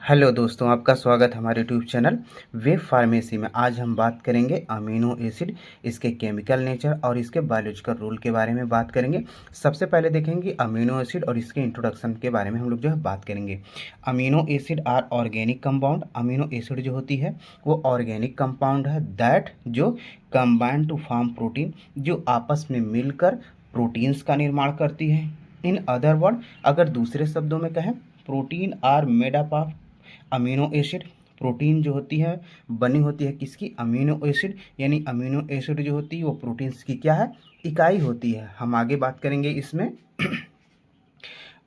Hello दोस्तों, आपका स्वागत हमारे यूट्यूब चैनल वेब फार्मेसी में। आज हम बात करेंगे अमीनो एसिड, इसके केमिकल नेचर और इसके बायोलॉजिकल रोल के बारे में बात करेंगे। सबसे पहले देखेंगे अमीनो एसिड और इसके इंट्रोडक्शन के बारे में हम लोग जो है बात करेंगे। Amino acid are organic compound. Amino acid जो होती है वो ऑर्गेनिक कंपाउंड है दैट जो कंबाइन टू फॉर्म प्रोटीन, जो आपस में मिलकर प्रोटीन्स का निर्माण करती है। इन अदर वर्ड, अगर दूसरे शब्दों में कहें, protein are made up of amino acid. प्रोटीन जो होती है बनी होती है किसकी? Amino acid. यानी अमीनो एसिड जो होती है वो प्रोटीन्स की क्या है? इकाई होती है। हम आगे बात करेंगे इसमें।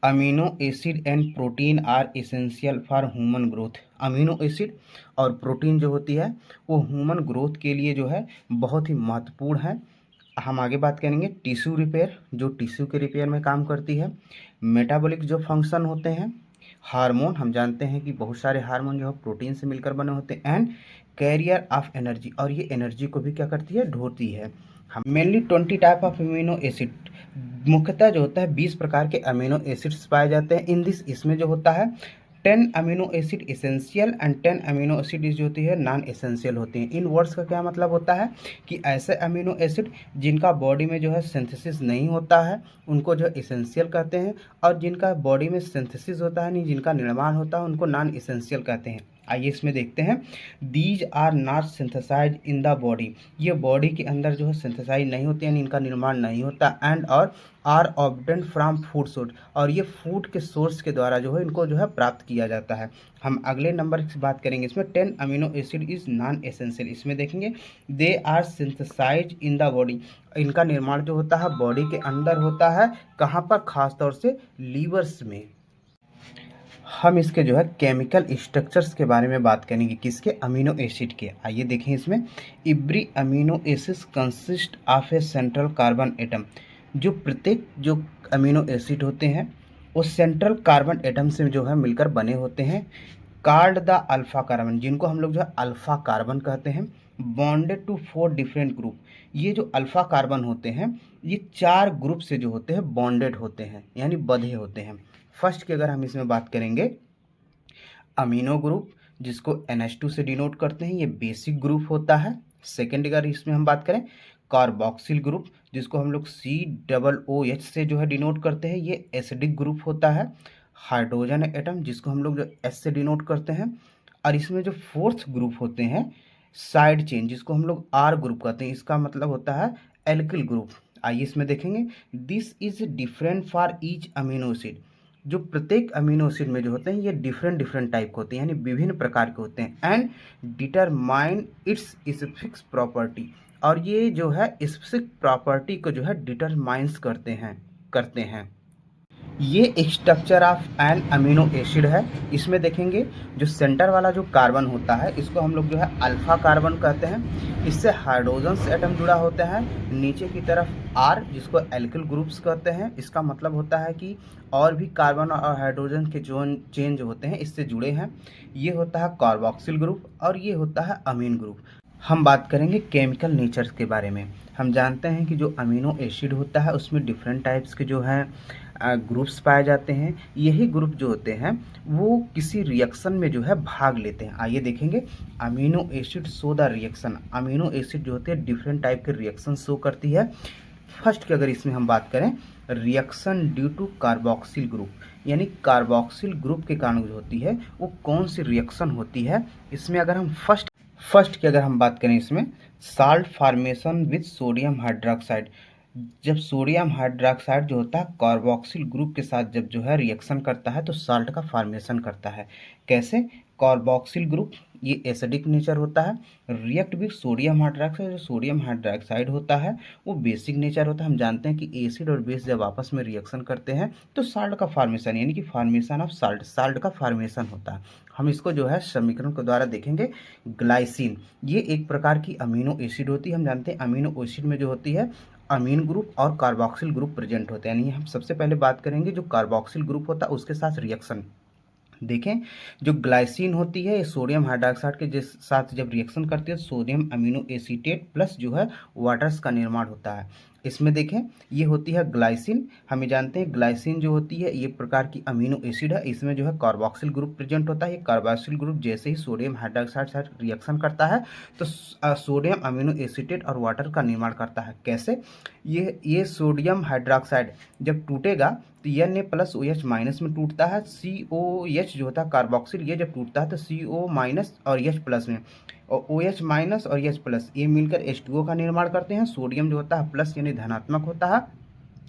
Amino acid and protein are essential for human growth. Amino acid और प्रोटीन जो होती है वो ह्यूमन ग्रोथ के लिए जो है बहुत ही महत्वपूर्ण है। हम आगे बात करेंगे टिश्यू रिपेयर, जो टिश्यू के रिपेयर में काम करती है। मेटाबॉलिक जो फंक्शन होते हैं, हार्मोन, हम जानते हैं कि बहुत सारे हार्मोन जो है प्रोटीन से मिलकर बने होते हैं। एंड कैरियर ऑफ एनर्जी, और ये एनर्जी को भी क्या करती है? ढोती है। हम mainly 20 type of amino acid, मुख्यतः जो होता है 20 प्रकार के अमीनो एसिड्स पाए जाते हैं। इन दिस, इसमें जो होता है 10 amino acid essential and 10 amino acid जो होती है नॉन एसेंशियल होती हैं। इन वर्ड्स का क्या मतलब होता है कि ऐसे अमीनो एसिड जिनका बॉडी में जो है सिंथेसिस नहीं होता है उनको जो एसेंशियल कहते हैं, और जिनका बॉडी में सिंथेसिस होता है, नहीं जिनका निर्माण होता है, उनको नॉन एसेंशियल कहते हैं। आइए इसमें देखते हैं। These are not synthesize in the body, ये बॉडी के अंदर जो है सिंथेसाइज नहीं होते, यानी इनका निर्माण नहीं होता। एंड और are obtained from food source, और ये फूड के सोर्स के द्वारा जो है इनको जो है प्राप्त किया जाता है। हम अगले नंबर की बात करेंगे। इसमें 10 amino acid is non essential. इसमें देखेंगे they are synthesize in the body, इनका निर्माण जो होता है बॉडी के अंदर होता है। कहाँ पर? खास तौर से लीवर्स में। हम इसके जो है केमिकल स्ट्रक्चर्स के बारे में बात करेंगे, किसके? अमीनो एसिड के। आइए देखें इसमें। Every amino acid consist of A central carbon atom, जो प्रत्येक जो अमीनो एसिड होते हैं वो सेंट्रल कार्बन एटम से जो है मिलकर बने होते हैं। कार्ड द अल्फा कार्बन, जिनको हम लोग जो है अल्फा कार्बन कहते हैं। बॉन्डेड टू 4 डिफरेंट ग्रुप, ये जो अल्फा कार्बन होते हैं ये 4 ग्रुप से जो होते हैं बॉन्डेड होते हैं, यानी बंधे होते हैं। फर्स्ट की अगर हम इसमें बात करेंगे, अमीनो ग्रुप, जिसको NH2 से डिनोट करते हैं, ये बेसिक ग्रुप होता है। सेकेंड अगर इसमें हम बात करें, कार्बोक्सिल ग्रुप, जिसको हम लोग COOH से जो है डिनोट करते हैं, ये एसिडिक ग्रुप होता है। हाइड्रोजन एटम, जिसको हम लोग जो S से डिनोट करते हैं। और इसमें जो फोर्थ ग्रुप होते हैं साइड चेन, जिसको हम लोग R ग्रुप कहते हैं, इसका मतलब होता है एल्किल ग्रुप। आइए इसमें देखेंगे। This is different for each amino acid, जो प्रत्येक अमीनो एसिड में जो होते हैं ये डिफरेंट डिफरेंट टाइप के होते हैं, यानी विभिन्न प्रकार के होते हैं। And determine its specific property, और ये जो है स्पेसिफिक प्रॉपर्टी को जो है डिटरमाइंस करते हैं। ये structure of an amino acid है। इसमें देखेंगे जो सेंटर वाला जो कार्बन होता है इसको हम लोग जो है अल्फा कार्बन कहते हैं। इससे हाइड्रोजन एटम जुड़ा होता है। नीचे की तरफ आर, जिसको एल्किल ग्रुप्स कहते हैं, इसका मतलब होता है कि और भी कार्बन और हाइड्रोजन के जो चेन जो होते हैं इससे जुड़े हैं। ये होता है कार्बोक्सिल ग्रुप और ये होता है अमीन ग्रुप। हम बात करेंगे केमिकल नेचर के बारे में। हम जानते हैं कि जो अमीनो एसिड होता है उसमें डिफरेंट टाइप्स के जो हैं ग्रुप्स पाए जाते हैं। यही ग्रुप जो होते हैं वो किसी रिएक्शन में जो है भाग लेते हैं। आइए देखेंगे। Amino acid show the reaction, amino acid जो होते हैं डिफरेंट टाइप के रिएक्शन शो करती है। फर्स्ट की अगर इसमें हम बात करें, reaction due to carboxyl group, यानी कार्बोक्सिल ग्रुप के कारण जो होती है वो कौन सी रिएक्शन होती है। इसमें अगर हम फर्स्ट की अगर हम बात करें, इसमें salt formation with sodium hydroxide, जब सोडियम हाइड्रोक्साइड जो होता है कार्बोक्सिल ग्रुप के साथ जब जो है रिएक्शन करता है तो साल्ट का फॉर्मेशन करता है। कैसे? कार्बोक्सिल ग्रुप ये एसिडिक नेचर होता है, रिएक्ट विद सोडियम हाइड्रोक्साइड, जो सोडियम हाइड्रोक्साइड होता है वो बेसिक नेचर होता है। हम जानते हैं कि एसिड और बेस जब आपस में रिएक्शन करते हैं तो साल्ट का फॉर्मेशन, यानी कि फॉर्मेशन ऑफ साल्ट का फॉर्मेशन होता है। हम इसको जो है समीकरण के द्वारा देखेंगे। ग्लाइसिन ये एक प्रकार की अमीनो एसिड होती है। हम जानते हैं अमीनो एसिड में जो होती है अमीन ग्रुप और कार्बोक्सिल ग्रुप प्रेजेंट होते हैं। यानी हम सबसे पहले बात करेंगे जो कार्बोक्सिल ग्रुप होता है उसके साथ रिएक्शन देखें। जो ग्लाइसिन होती है सोडियम हाइड्रोक्साइड के जिस साथ जब रिएक्शन करती है सोडियम अमीनो एसीटेट प्लस जो है वाटर्स का निर्माण होता है। इसमें देखें ये होती है ग्लाइसिन। हमें जानते हैं ग्लाइसिन जो होती है ये प्रकार की अमीनो एसिड है। इसमें जो है कार्बोक्सिल ग्रुप प्रेजेंट होता है। ये कार्बोक्सिल ग्रुप जैसे ही सोडियम हाइड्रोक्साइड साथ रिएक्शन करता है तो सोडियम अमीनो एसिटेट और वाटर का निर्माण करता है। कैसे? ये सोडियम हाइड्रोक्साइड जब टूटेगा तो Na प्लस OH माइनस में टूटता है। COH जो होता है कार्बोक्सिल, ये जब टूटता है तो CO माइनस और H प्लस में, और OH माइनस और H प्लस ये मिलकर H2O का निर्माण करते हैं। सोडियम जो होता है प्लस यानी धनात्मक होता है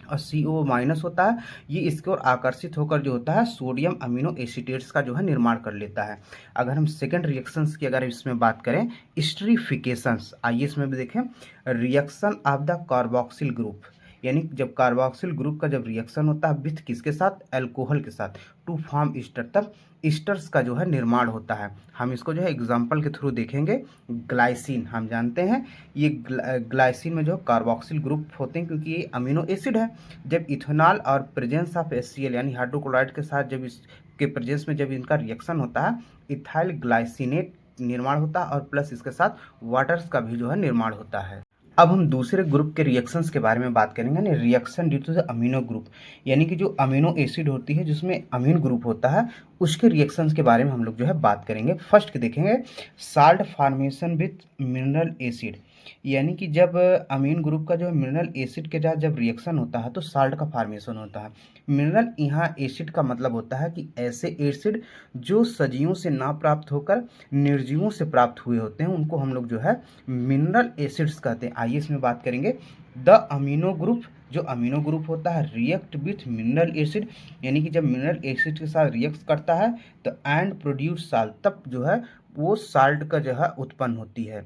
और CO माइनस होता है, ये इसकी ओर आकर्षित होकर जो होता है सोडियम अमीनो एसिटेट्स का जो है निर्माण कर लेता है। अगर हम सेकेंड रिएक्शंस की अगर इसमें बात करें, एस्टरीफिकेशंस, आइए इसमें भी देखें। Reaction of the carboxyl group, यानी जब कार्बोक्सिल ग्रुप का जब रिएक्शन होता है विथ किसके साथ? अल्कोहल के साथ, टू फॉर्म ईस्टर, तब ईस्टर्स का जो है निर्माण होता है। हम इसको जो है एग्जाम्पल के थ्रू देखेंगे। ग्लाइसिन, हम जानते हैं ये ग्लाइसिन में जो कार्बोक्सिल ग्रुप होते हैं क्योंकि ये अमीनो एसिड है। जब इथेनॉल और प्रेजेंस ऑफ HCl यानी हाइड्रोक्लोराइड के साथ जब इसके प्रेजेंस में जब इनका रिएक्शन होता है इथाइल ग्लाइसिनेट निर्माण होता है और प्लस इसके साथ वाटर्स का भी जो है निर्माण होता है। अब हम दूसरे ग्रुप के रिएक्शंस के बारे में बात करेंगे ना, reaction due to the amino group, यानी कि जो अमीनो एसिड होती है जिसमें अमीन ग्रुप होता है उसके रिएक्शंस के बारे में हम लोग जो है बात करेंगे। फर्स्ट के देखेंगे salt formation with mineral acid, यानी कि जब अमीन ग्रुप का जो मिनरल एसिड के साथ जब रिएक्शन होता है तो साल्ट का फॉर्मेशन होता है। मिनरल यहाँ एसिड का मतलब होता है कि ऐसे एसिड जो सजीवों से ना प्राप्त होकर निर्जीवों से प्राप्त हुए होते हैं उनको हम लोग जो है मिनरल एसिड्स कहते हैं। आइए इसमें बात करेंगे। द अमीनो ग्रुप, जो अमीनो ग्रुप होता है रिएक्ट विथ मिनरल एसिड, यानी कि जब मिनरल एसिड के साथ रिएक्ट करता है तो एंड प्रोड्यूस साल्ट, तब जो है वो साल्ट का जो है उत्पन्न होती है।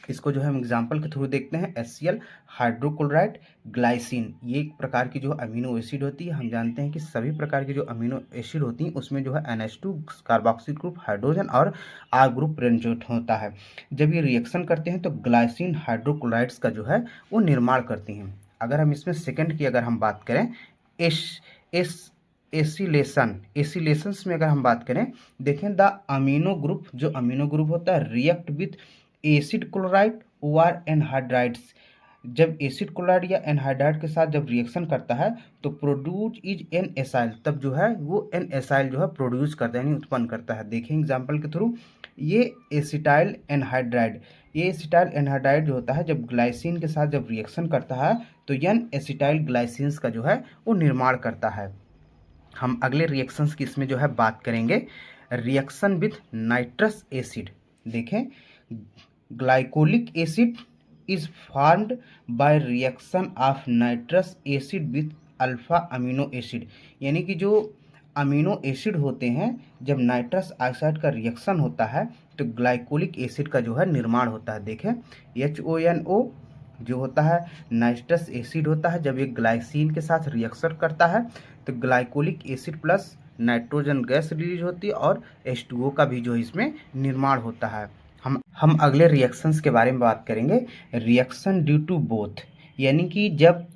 इसको जो है हम एग्जाम्पल के थ्रू देखते हैं। HCl, हाइड्रोक्लोराइड, ग्लाइसिन, ये एक प्रकार की जो अमीनो एसिड होती है। हम जानते हैं कि सभी प्रकार की जो अमीनो एसिड होती हैं उसमें जो है NH2 कार्बोक्सिल ग्रुप, हाइड्रोजन और R ग्रुप प्रेजेंट होता है। जब ये रिएक्शन करते हैं तो ग्लाइसिन हाइड्रोक्लोराइड्स का जो है वो निर्माण करती हैं। अगर हम इसमें सेकेंड की अगर हम बात करें, एसिलेशंस में अगर हम बात करें, देखें द अमीनो ग्रुप, जो अमीनो ग्रुप होता है रिएक्ट विथ एसिड क्लोराइड और एनहाइड्राइड्स, जब एसिड क्लोराइड या एनहाइड्राइड के साथ जब रिएक्शन करता है तो प्रोड्यूस इज एन एसाइल, तब जो है वो एन एसाइल जो है प्रोड्यूस करता है यानी उत्पन्न करता है। देखें एग्जाम्पल के थ्रू, ये एसिटाइल एनहाइड्राइड, ये एसिटाइल एनहाइड्राइड जो होता है जब ग्लाइसिन के साथ जब रिएक्शन करता है तो एन एसिटाइल ग्लाइसिन्स का जो है वो निर्माण करता है। हम अगले रिएक्शंस की इसमें जो है बात करेंगे। रिएक्शन विथ नाइट्रस एसिड, देखें glycolic acid is formed by reaction of nitrous acid with alpha amino acid, यानी कि जो अमीनो एसिड होते हैं जब नाइट्रस ऑक्साइड का रिएक्शन होता है तो ग्लाइकोलिक एसिड का जो है निर्माण होता है। देखें HONO जो होता है नाइट्रस एसिड होता है, जब ये ग्लाइसिन के साथ रिएक्शन करता है तो glycolic acid plus nitrogen gas release होती है और H2O का भी जो इसमें निर्माण होता है। हम अगले रिएक्शंस के बारे में बात करेंगे। रिएक्शन ड्यू टू बोथ, यानी कि जब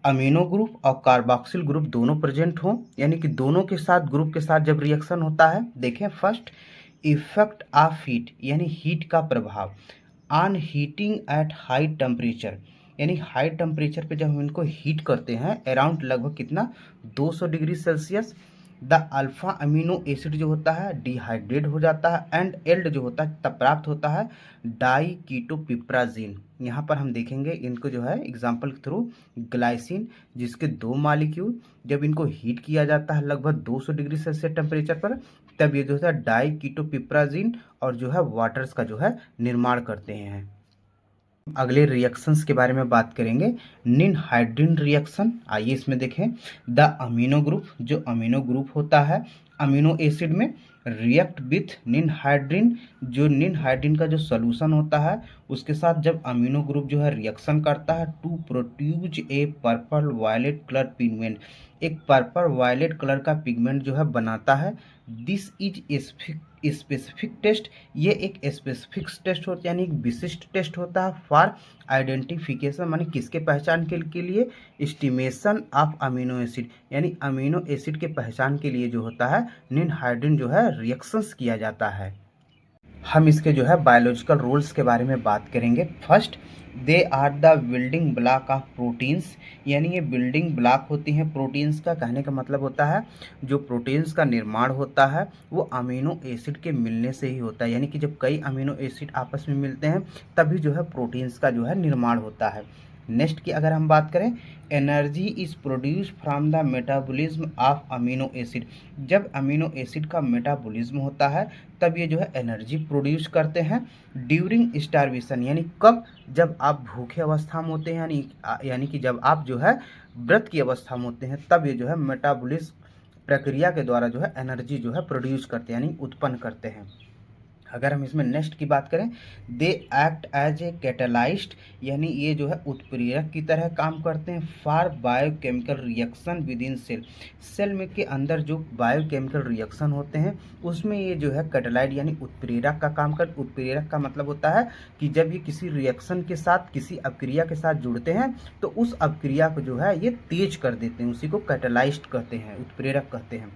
अमीनो ग्रुप और कार्बोक्सिल ग्रुप दोनों प्रेजेंट हों, यानी कि दोनों के साथ ग्रुप के साथ जब रिएक्शन होता है। देखें फर्स्ट इफेक्ट ऑफ हीट, यानी हीट का प्रभाव on heating at high temperature, यानी हाई टेम्परेचर पे जब हम इनको हीट करते हैं अराउंड लगभग कितना 200 degree Celsius, the alpha amino acid जो होता है डिहाइड्रेट हो जाता है एंड एल्ड जो होता है तब प्राप्त होता है डाई कीटोपिप्राजीन। यहाँ पर हम देखेंगे इनको जो है एग्जाम्पल के थ्रू, ग्लाइसिन जिसके 2 मॉलिक्यूल जब इनको हीट किया जाता है लगभग 200 डिग्री सेल्सियस टेम्परेचर पर तब ये जो होता है डाई कीटोपिप्राजीन और जो है वाटर्स का जो है निर्माण करते हैं। अगले रिएक्शंस के बारे में बात करेंगे। निनहाइड्रिन रिएक्शन, आइए इसमें देखें। द अमीनो ग्रुप, जो अमीनो ग्रुप होता है अमीनो एसिड में रिएक्ट विथ निनहाइड्रिन, जो निनहाइड्रिन का जो सोल्यूशन होता है उसके साथ जब अमीनो ग्रुप जो है रिएक्शन करता है to produce a purple violet colour pigment, एक पर्पल वायलेट कलर का पिगमेंट जो है बनाता है। दिस इज स्पेसिफिक टेस्ट, ये एक स्पेसिफिक टेस्ट होता है यानी एक विशिष्ट टेस्ट होता है फॉर आइडेंटिफिकेशन, माने किसके पहचान के लिए एस्टिमेशन ऑफ अमीनो एसिड, यानी अमीनो एसिड के पहचान के लिए जो होता है निनहाइड्रिन जो है रिएक्शंस किया जाता है। हम इसके जो है बायोलॉजिकल रोल्स के बारे में बात करेंगे। First, they are the building block of proteins, यानी ये बिल्डिंग ब्लॉक होती हैं प्रोटीन्स का। कहने का मतलब होता है जो प्रोटीन्स का निर्माण होता है वो अमीनो एसिड के मिलने से ही होता है, यानी कि जब कई अमीनो एसिड आपस में मिलते हैं तभी जो है प्रोटीन्स का जो है निर्माण होता है। नेक्स्ट की अगर हम बात करें, energy is produce from the metabolism of amino acid. जब अमीनो एसिड का मेटाबॉलिज्म होता है तब ये जो है एनर्जी प्रोड्यूस करते हैं। ड्यूरिंग स्टारवेशन, यानी कब, जब आप भूखे अवस्था में होते हैं, यानी कि जब आप जो है व्रत की अवस्था में होते हैं तब ये जो है मेटाबॉलिज्म प्रक्रिया के द्वारा जो है एनर्जी जो है प्रोड्यूस करते हैं, यानी उत्पन्न करते हैं। अगर हम इसमें नेक्स्ट की बात करें, दे एक्ट एज ए कैटेलाइस्ट, यानी ये जो है उत्प्रेरक की तरह काम करते हैं for biochemical reaction within cell. Cell में के अंदर जो बायोकेमिकल रिएक्शन होते हैं उसमें ये जो है कैटेलाइट यानी उत्प्रेरक का काम कर। उत्प्रेरक का मतलब होता है कि जब ये किसी रिएक्शन के साथ, किसी अपक्रिया के साथ जुड़ते हैं तो उस अपक्रिया को जो है ये तेज कर देते हैं, उसी को कैटेलाइस्ट कहते हैं, उत्प्रेरक कहते हैं।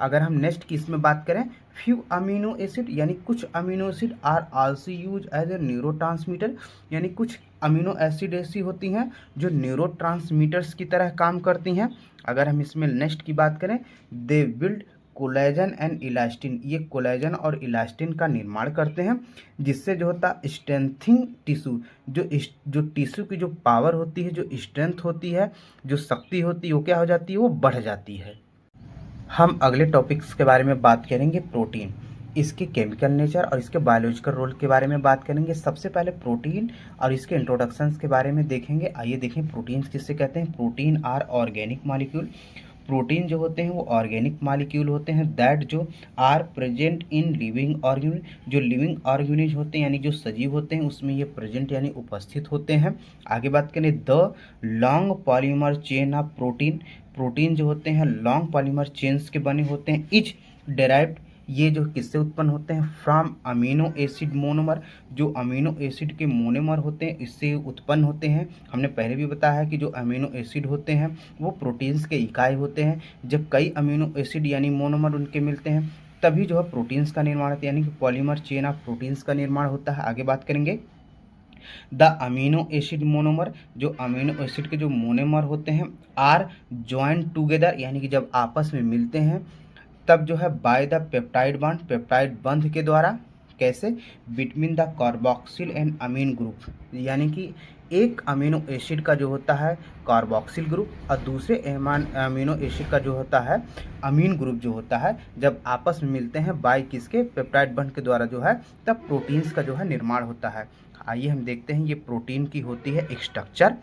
अगर हम नेक्स्ट की इसमें बात करें, फ्यू अमीनो एसिड, यानी कुछ amino acid are also use as a neurotransmitter, यानी कुछ अमीनो एसिड ऐसी होती हैं जो न्यूरोट्रांसमीटर्स की तरह काम करती हैं। अगर हम इसमें नेक्स्ट की बात करें, they build collagen and elastin, ये कोलेजन और इलास्टिन का निर्माण करते हैं जिससे जो होता है स्ट्रेंथिंग टिश्यू, जो टिश्यू की जो पावर होती है, जो स्ट्रेंथ होती है, जो शक्ति होती है वो क्या हो जाती है, वो बढ़ जाती है। हम अगले टॉपिक्स के बारे में बात करेंगे, प्रोटीन, इसके केमिकल नेचर और इसके बायोलॉजिकल रोल के बारे में बात करेंगे। सबसे पहले प्रोटीन और इसके इंट्रोडक्शंस के बारे में देखेंगे। आइए देखें प्रोटीन्स किससे कहते हैं। Protein are organic molecule, protein जो होते हैं वो ऑर्गेनिक मॉलिक्यूल होते हैं दैट जो are present in living organism, जो लिविंग ऑर्गेनिज होते हैं यानी जो सजीव होते हैं उसमें ये प्रेजेंट यानी उपस्थित होते हैं। आगे बात करें, the long polymer chain of protein, protein जो होते हैं लॉन्ग पॉलीमर चेन्स के बने होते हैं। इच डेराइव्ड, ये जो किससे उत्पन्न होते हैं, फ्रॉम अमीनो एसिड मोनोमर, जो अमीनो एसिड के मोनोमर होते हैं इससे उत्पन्न होते हैं। हमने पहले भी बताया है कि जो अमीनो एसिड होते हैं वो प्रोटीन्स के इकाई होते हैं। जब कई अमीनो एसिड यानी मोनोमर उनके मिलते हैं तभी जो है प्रोटीन्स का निर्माण होता है, यानी कि पॉलीमर चेन ऑफ प्रोटीन्स का निर्माण होता है। आगे बात करेंगे, द अमीनो एसिड मोनोमर, जो अमीनो एसिड के जो मोनोमर होते हैं आर ज्वाइंट टुगेदर, यानी कि जब आपस में मिलते हैं तब जो है by the peptide bond, peptide बंध के द्वारा, कैसे, between the carboxyl and amine group, यानी कि एक अमीनो एसिड का जो होता है कार्बोक्सिल ग्रुप और दूसरे अमीनो एसिड का जो होता है अमीन ग्रुप जो होता है, जब आपस में मिलते हैं बाय किसके, पेप्टाइड बंध के द्वारा जो है तब प्रोटीन्स का जो है निर्माण होता है। आइए हम देखते हैं ये प्रोटीन की होती है स्ट्रक्चर।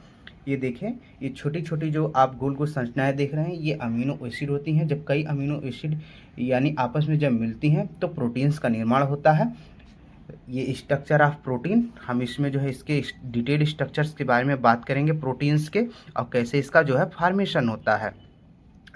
ये देखें, ये छोटी छोटी जो आप गोल गोल संरचनाएं देख रहे हैं ये अमीनो एसिड होती हैं। जब कई अमीनो एसिड यानी आपस में जब मिलती हैं तो प्रोटीन्स का निर्माण होता है। ये स्ट्रक्चर ऑफ प्रोटीन, हम इसमें जो है इसके डिटेल स्ट्रक्चर्स के बारे में बात करेंगे प्रोटीन्स के और कैसे इसका जो है फॉर्मेशन होता है।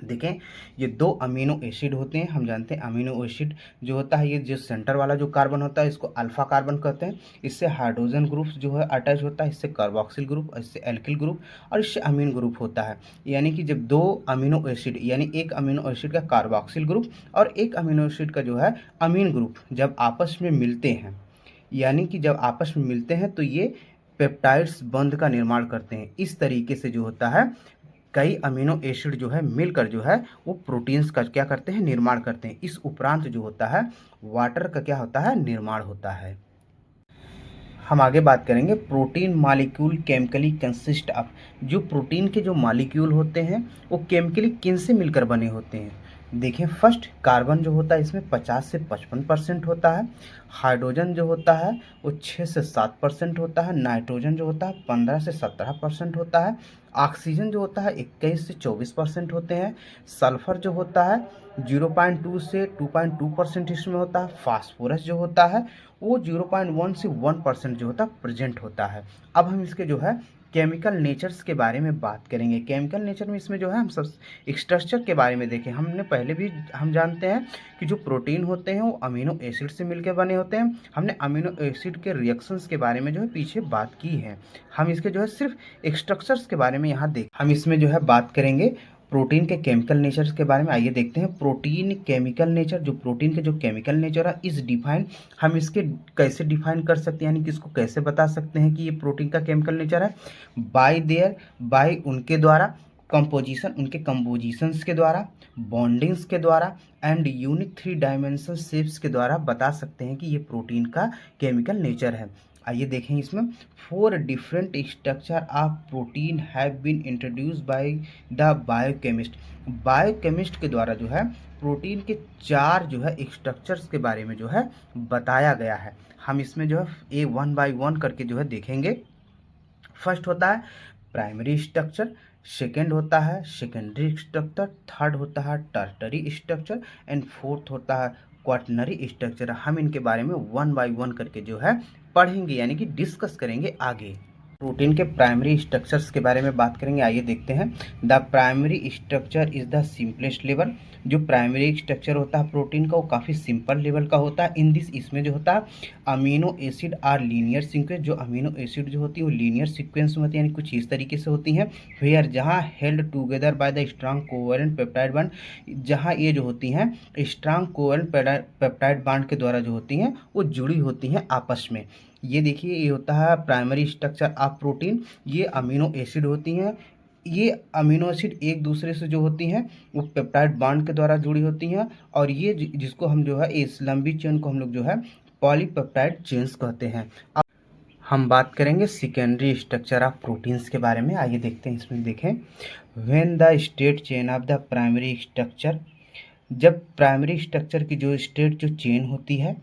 देखें, ये दो अमीनो एसिड होते हैं। हम जानते हैं अमीनो एसिड जो होता है ये जो सेंटर वाला जो कार्बन होता है इसको अल्फा कार्बन कहते हैं। इससे हाइड्रोजन ग्रुप जो है अटैच होता है, इससे कार्बोक्सिल ग्रुप, इससे एल्किल ग्रुप और इससे अमीन ग्रुप होता है। यानी कि जब दो अमीनो एसिड यानी एक अमीनो एसिड का कार्बोक्सिल ग्रुप और एक अमीनो एसिड का जो है अमीन ग्रुप जब आपस में मिलते हैं, यानी कि जब आपस में मिलते हैं तो ये पेप्टाइड्स बंध का निर्माण करते हैं। इस तरीके से जो होता है कई अमीनो एसिड जो है मिलकर जो है वो प्रोटीन्स का क्या करते हैं, निर्माण करते हैं। इस उपरांत जो होता है वाटर का क्या होता है, निर्माण होता है। हम आगे बात करेंगे protein molecule chemically consist of, जो प्रोटीन के जो मॉलिक्यूल होते हैं वो केमिकली किन से मिलकर बने होते हैं। देखें, फर्स्ट कार्बन जो होता है इसमें 50 से 55% होता है, हाइड्रोजन जो होता है वो 6 से 7% होता है, नाइट्रोजन जो होता है 15 से 17% होता है, ऑक्सीजन जो होता है 21 से 24% होते हैं, सल्फर जो होता है 0.2 से 2.2% इसमें होता है, फास्फोरस जो होता है वो 0.1 से 1% जो होता है प्रेजेंट होता है। अब हम इसके जो है केमिकल नेचर्स के बारे में बात करेंगे। केमिकल नेचर में इसमें जो है हम सब स्ट्रक्चर के बारे में देखें। हमने पहले भी हम जानते हैं कि जो प्रोटीन होते हैं वो अमीनो एसिड से मिलकर बने होते हैं। हमने अमीनो एसिड के रिएक्शंस के बारे में जो है पीछे बात की है। हम इसके जो है सिर्फ स्ट्रक्चर्स के बारे में यहाँ हम इसमें जो है बात करेंगे प्रोटीन के केमिकल नेचर के बारे में आइए देखते हैं। प्रोटीन केमिकल नेचर, जो प्रोटीन के जो केमिकल नेचर है इस डिफाइन, हम इसके कैसे डिफाइन कर सकते हैं, यानी कि इसको कैसे बता सकते हैं कि ये प्रोटीन का केमिकल नेचर है। बाय उनके द्वारा, कंपोजिशन उनके कंपोजिशंस के द्वारा, बॉन्डिंग्स के द्वारा एंड यूनिक 3 डायमेंशनल शेप्स के द्वारा बता सकते हैं कि ये प्रोटीन का केमिकल नेचर है। आइए देखें इसमें 4 different structure of protein have been introduce by the biochemist. Biochemist के द्वारा जो है प्रोटीन के 4 जो है स्ट्रक्चर्स के बारे में जो है बताया गया है। हम इसमें जो है ए 1 बाय 1 करके जो है देखेंगे। फर्स्ट होता है प्राइमरी स्ट्रक्चर, सेकेंड होता है सेकेंडरी स्ट्रक्चर, थर्ड होता है टर्टरी स्ट्रक्चर एंड फोर्थ होता है क्वाटरनरी स्ट्रक्चर। हम इनके बारे में 1 बाय 1 करके जो है पढ़ेंगे, यानी कि डिस्कस करेंगे आगे। प्रोटीन के प्राइमरी स्ट्रक्चर्स के बारे में बात करेंगे, आइए देखते हैं। The primary structure is the simplest level. जो प्राइमरी स्ट्रक्चर होता है प्रोटीन का वो काफ़ी सिंपल लेवल का होता है। इन दिस, इसमें जो होता है amino acid are linear sequence, जो अमीनो एसिड जो होती है वो लीनियर सीक्वेंस में होती है, यानी कुछ इस तरीके से होती हैं। वेयर जहाँ held together by the strong covalent peptide bond, जहाँ ये जो होती हैं स्ट्रॉन्ग कोवेलेंट पेप्टाइड बॉन्ड के द्वारा जो होती हैं वो जुड़ी होती हैं आपस में। ये देखिए, ये होता है प्राइमरी स्ट्रक्चर ऑफ प्रोटीन। ये अमीनो एसिड होती हैं, ये अमीनो एसिड एक दूसरे से जो होती हैं वो पेप्टाइड बॉन्ड के द्वारा जुड़ी होती हैं, और ये जिसको हम जो है इस लंबी चेन को हम लोग जो है पॉलीपेप्टाइड चेन्स कहते हैं। अब हम बात करेंगे सेकेंडरी स्ट्रक्चर ऑफ प्रोटीन्स के बारे में, आइए देखते हैं। इसमें देखें, when the straight chain of the primary structure, जब प्राइमरी स्ट्रक्चर की जो स्ट्रेट जो चेन होती है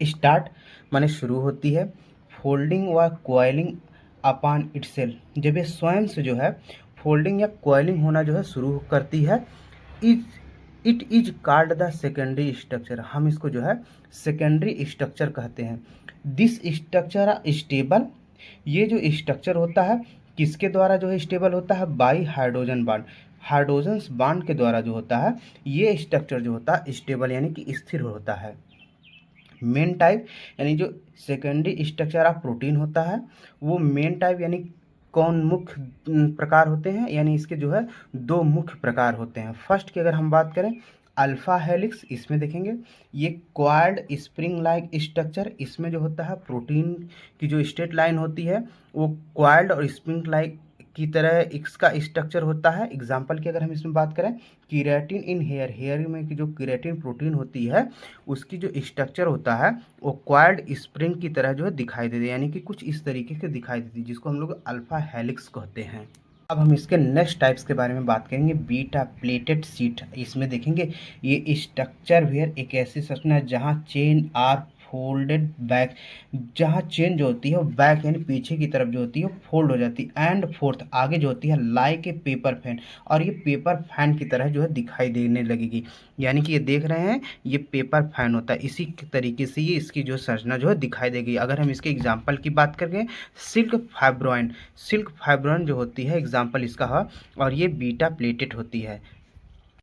स्टार्ट माने शुरू होती है, फोल्डिंग व क्वाइलिंग अपॉन इटसेल्फ, जब ये स्वयं से जो है फोल्डिंग या क्वाइलिंग होना जो है शुरू करती है, it is called the secondary structure. हम इसको जो है सेकेंडरी स्ट्रक्चर कहते हैं। दिस स्ट्रक्चर आर स्टेबल, ये जो स्ट्रक्चर होता है किसके द्वारा जो है स्टेबल होता है, by hydrogen bond, hydrogen bond के द्वारा जो होता है ये स्ट्रक्चर जो होता है स्टेबल यानी कि स्थिर होता है। मेन टाइप, यानी जो सेकेंडरी स्ट्रक्चर ऑफ प्रोटीन होता है वो मेन टाइप यानी कौन मुख्य प्रकार होते हैं, यानी इसके जो है 2 मुख्य प्रकार होते हैं। फर्स्ट की अगर हम बात करें अल्फा हेलिक्स, इसमें देखेंगे ये क्वाड स्प्रिंग लाइक स्ट्रक्चर, इसमें जो होता है प्रोटीन की जो स्ट्रेट लाइन होती है वो क्वाड और स्प्रिंग लाइक की तरह इसका स्ट्रक्चर होता है। एग्जाम्पल की अगर हम इसमें बात करें, कीरेटिन इन हेयर, हेयर में की जो कीरेटिन प्रोटीन होती है उसकी जो स्ट्रक्चर होता है वो क्वाड स्प्रिंग की तरह जो है दिखाई देती है, यानी कि कुछ इस तरीके से दिखाई देती है, जिसको हम लोग अल्फा हेलिक्स कहते हैं। अब हम इसके नेक्स्ट टाइप्स के बारे में बात करेंगे, बीटा प्लेटेड शीट। इसमें देखेंगे ये स्ट्रक्चर वेयर एक ऐसी संरचना है जहाँ चेन आर फोल्डेड बैक, जहाँ चेन जो होती है वो बैक यानी पीछे की तरफ जो होती है वो फोल्ड हो जाती है, एंड फोर्थ आगे जो होती है लाइक ए पेपर फैन, और ये पेपर फैन की तरह जो है दिखाई देने लगेगी, यानी कि ये देख रहे हैं ये पेपर फैन होता है, इसी तरीके से ये इसकी जो संरचना जो है दिखाई देगी। अगर हम इसके एग्जाम्पल की बात करें, सिल्क फाइब्रोइन, सिल्क फाइब्रोइन जो होती है एग्जाम्पल इसका है, और ये बीटा प्लेटेड होती है।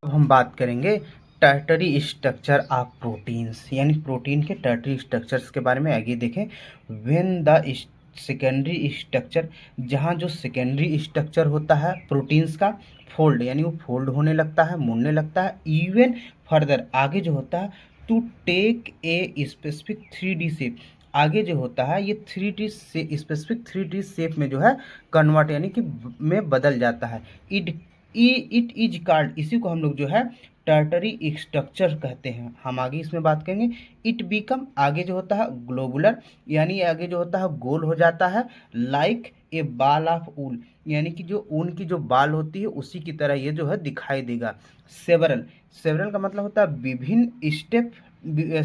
अब हम बात करेंगे टर्टरी स्ट्रक्चर ऑफ प्रोटीन्स, यानी प्रोटीन के टर्टरी स्ट्रक्चर्स के बारे में। आगे देखें, व्हेन द सेकेंडरी स्ट्रक्चर, जहाँ जो सेकेंडरी स्ट्रक्चर होता है प्रोटीन्स का फोल्ड, यानी वो फोल्ड होने लगता है, मुड़ने लगता है, इवन फर्दर आगे जो होता है to take a specific 3D shape, आगे जो होता है ये 3D से स्पेसिफिक 3D शेप में जो है कन्वर्ट यानी कि में बदल जाता है। इट इज कॉल्ड, इसी को हम लोग जो है टर्टरी स्ट्रक्चर कहते हैं। हम आगे इसमें बात करेंगे, इट बिकम, आगे जो होता है ग्लोबुलर, यानी आगे जो होता है गोल हो जाता है, लाइक ए बाल ऑफ ऊल, यानी कि जो ऊन की जो बाल होती है उसी की तरह ये जो है दिखाई देगा। सेवरल, सेवरल का मतलब होता है विभिन्न स्टेप,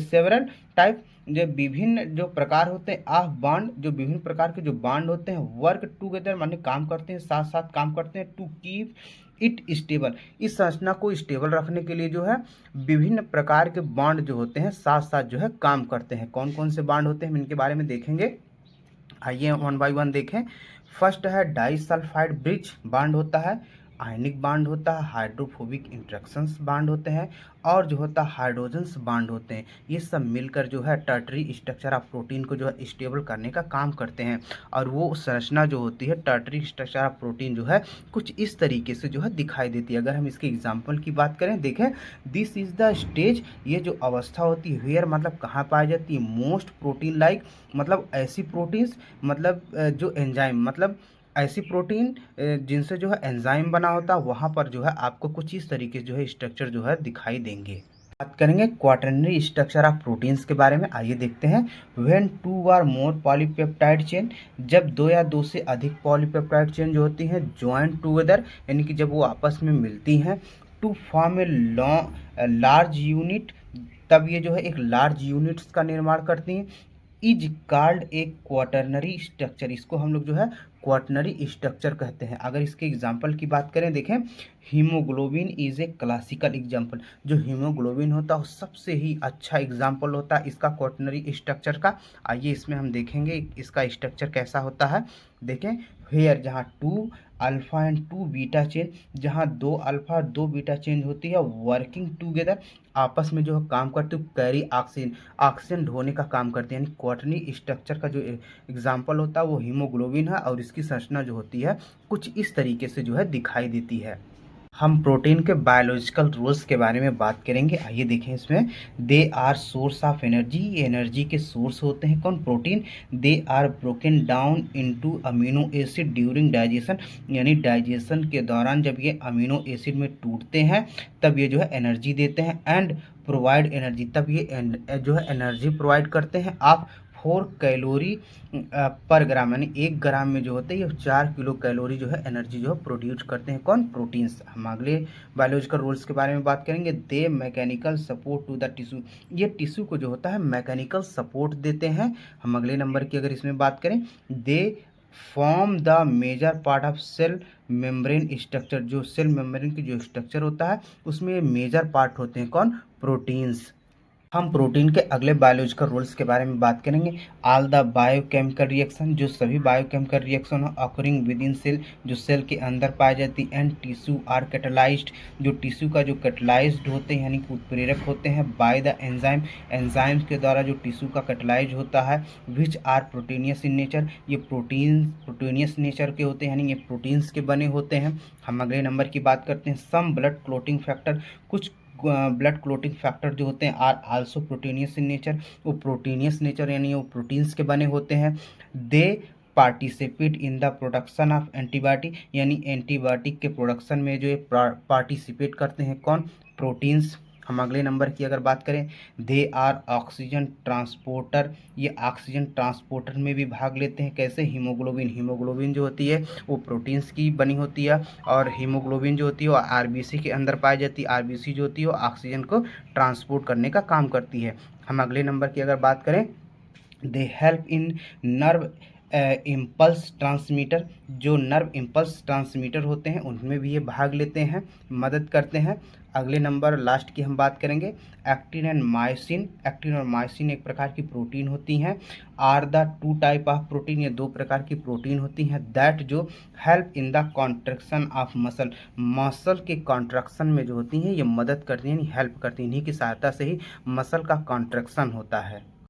सेवरल टाइप, जो विभिन्न जो प्रकार होते हैं ऑफ बॉन्ड, जो विभिन्न प्रकार के जो बॉन्ड होते हैं, वर्क टुगेदर माने काम करते हैं, साथ साथ काम करते हैं, टू कीप इट स्टेबल, इस संरचना को स्टेबल रखने के लिए जो है विभिन्न प्रकार के बॉन्ड जो होते हैं साथ साथ जो है काम करते हैं। कौन कौन से बॉन्ड होते हैं हम इनके बारे में देखेंगे, आइए 1 बाय 1 देखें। फर्स्ट है डाई सल्फाइड ब्रिज बॉन्ड होता है, आयनिक बांड होता है, हाइड्रोफोबिक इंट्रैक्शंस बांड होते हैं, और जो होता है हाइड्रोजन्स बांड होते हैं। ये सब मिलकर जो है टर्टरी स्ट्रक्चर ऑफ प्रोटीन को जो है स्टेबल करने का काम करते हैं। और वो संरचना जो होती है टर्टरी स्ट्रक्चर ऑफ प्रोटीन जो है कुछ इस तरीके से जो है दिखाई देती है। अगर हम इसके एग्जाम्पल की बात करें, देखें, दिस इज द स्टेज, ये जो अवस्था होती है, वेयर मतलब कहाँ पाई जाती है, मोस्ट प्रोटीन लाइक मतलब ऐसी प्रोटीन्स, मतलब जो एंजाइम, मतलब ऐसी प्रोटीन जिनसे जो है एंजाइम बना होता है, वहाँ पर जो है आपको कुछ इस तरीके से जो है स्ट्रक्चर जो है दिखाई देंगे। बात करेंगे क्वाटरनरी स्ट्रक्चर ऑफ प्रोटीन्स के बारे में, आइए देखते हैं। When two are more polypeptide chain, जब दो या दो से अधिक पॉलीपेप्टाइड चेन जो होती हैं ज्वाइन टूगेदर, यानी कि जब वो आपस में मिलती हैं, to form a large unit, तब ये जो है एक लार्ज यूनिट्स का निर्माण करती हैं। Is called a quaternary structure, इसको हम लोग जो है क्वाटरनरी स्ट्रक्चर कहते हैं। अगर इसके एग्जाम्पल की बात करें, देखें, haemoglobin is a classical example, जो हीमोग्लोबिन होता है वो सबसे ही अच्छा एग्जाम्पल होता है इसका क्वाटरनरी स्ट्रक्चर का। आइए इसमें हम देखेंगे इसका स्ट्रक्चर कैसा होता है। देखें, हेयर जहाँ two alpha and two beta chain, जहाँ दो अल्फा और दो बीटा चेन होती है वर्किंग टूगेदर, आपस में जो है काम करते हो, कैरी ऑक्सीजन, ऑक्सीजन ढोने का काम करते हैं। यानी क्वाटरनरी स्ट्रक्चर का जो एग्जाम्पल होता है वो हीमोग्लोबिन है, और इसकी संरचना जो होती है कुछ इस तरीके से जो है दिखाई देती है। हम प्रोटीन के बायोलॉजिकल रोल्स के बारे में बात करेंगे, आइए देखें इसमें। They are source of energy, ये एनर्जी के सोर्स होते हैं कौन, protein. They are broken down into amino acid during digestion, यानी डाइजेशन के दौरान जब ये अमीनो एसिड में टूटते हैं तब ये जो है एनर्जी देते हैं। एंड प्रोवाइड एनर्जी, तब ये जो है एनर्जी प्रोवाइड करते हैं। आप 4 कैलोरी पर ग्राम, यानी 1 ग्राम में जो होते हैं ये 4 किलो कैलोरी जो है एनर्जी जो है प्रोड्यूस करते हैं कौन, प्रोटीन्स। हम अगले बायोलॉजिकल रोल्स के बारे में बात करेंगे। They mechanical support to the tissue, ये टिश्यू को जो होता है मैकेनिकल सपोर्ट देते हैं। हम अगले नंबर की अगर इसमें बात करें, they form the major part of cell membrane structure, जो सेल मेम्ब्रेन की जो स्ट्रक्चर होता है उसमें मेजर पार्ट होते हैं कौन, प्रोटीन्स। हम प्रोटीन के अगले बायोलॉजिकल रोल्स के बारे में बात करेंगे। ऑल द बायोकेमिकल रिएक्शन, जो सभी biochemical reaction occurring within cell, जो सेल के अंदर पाई जाती, एंड टिश्यू आर कैटलाइज्ड, जो टिश्यू का जो कैटलाइज्ड होते हैं यानी कि उत्प्रेरक होते हैं, बाय द एंजाइम, एंजाइम्स के द्वारा जो टिश्यू का कैटलाइज होता है, which are proteinaceous in nature, ये प्रोटीनियस नेचर के होते हैं, यानी ये प्रोटीन्स के बने होते हैं। हम अगले नंबर की बात करते हैं। सम ब्लड क्लोटिंग फैक्टर, कुछ ब्लड क्लोटिंग फैक्टर जो होते हैं are also proteinaceous in nature, वो प्रोटीनियस नेचर यानी वो प्रोटीन्स के बने होते हैं। They participate in the production of antibiotic, यानी एंटीबायोटिक के प्रोडक्शन में जो पार्टिसिपेट करते हैं कौन, प्रोटीन्स। हम अगले नंबर की अगर बात करें, दे आर ऑक्सीजन ट्रांसपोर्टर, ये ऑक्सीजन ट्रांसपोर्टर में भी भाग लेते हैं। कैसे, हीमोग्लोबिन, हीमोग्लोबिन जो होती है वो प्रोटीन्स की बनी होती है, और हीमोग्लोबिन जो होती है वो आरबीसी के अंदर पाई जाती है। आरबीसी जो होती है वो ऑक्सीजन को ट्रांसपोर्ट करने का काम करती है। हम अगले नंबर की अगर बात करें, they help in nerve impulse transmitter, जो नर्व इम्पल्स ट्रांसमीटर होते हैं उनमें भी ये भाग लेते हैं, मदद करते हैं। अगले नंबर लास्ट की हम बात करेंगे, एक्टिन एंड मायोसिन। एक्टिन और मायोसिन एक प्रकार की प्रोटीन होती हैं। Are the two type of protein, ये दो प्रकार की प्रोटीन होती हैं, दैट जो help in the contraction of muscle, muscle के कॉन्ट्रैक्शन में जो होती हैं ये मदद करती हैं, हेल्प करती हैं, इन्हीं की सहायता से ही मसल का कॉन्ट्रैक्शन होता है।